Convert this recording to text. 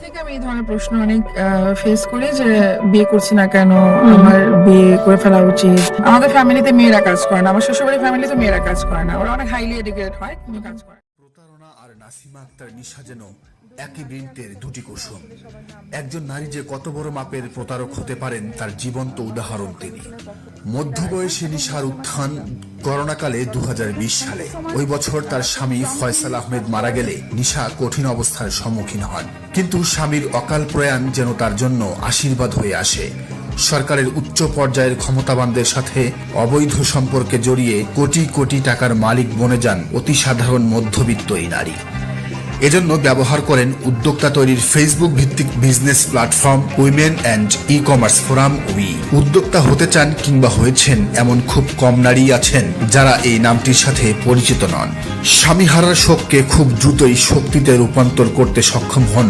থেকে আমি এই ধরনের প্রশ্ন অনেক ফেস করি যে বিয়ে করছি না কেন, আমার বিয়ে করে ফেলা উচিত। আমাদের ফ্যামিলিতে মেয়েরা কাজ করে না, আমার শ্বশুরবাড়ির ফ্যামিলিতে মেয়েরা কাজ করে না, ওরা অনেক হাইলি এডুকেটেড হয় কিন্তু কাজ করে। প্রতারণা আর নাসিমা আক্তার নিশা যেন একই বৃন্তের দুটি কুসুম। একজন নারী যে কত বড় মাপের প্রতারক হতে পারেন তার জীবন্ত উদাহরণ তিনি। মধ্যবয়সী নিশার উত্থান করোনাকালে 2020 সালে। ওই বছর তার স্বামী ফয়সাল আহমেদ মারা গেলে নিশা কঠিন অবস্থার সম্মুখীন হন, কিন্তু স্বামীর অকাল প্রয়াণ যেন তার জন্য আশীর্বাদ হয়ে আসে। সরকারের উচ্চ পর্যায়ের ক্ষমতাবানদের সাথে অবৈধ সম্পর্কে জড়িয়ে কোটি কোটি টাকার মালিক বনে যান অতি সাধারণ মধ্যবিত্ত এই নারী। এজন্য ব্যবহার করেন উদ্যোক্তা তৈরির ফেসবুক ভিত্তিক business platform women and e commerce forum we. উদ্যোক্তা হতে চান কিংবা হয়েছেন এমন খুব কম নারী আছেন যারা এই নামটির সাথে পরিচিত নন। স্বামী হারার শোককে খুব দ্রুতই শক্তিতে রূপান্তর করতে সক্ষম হন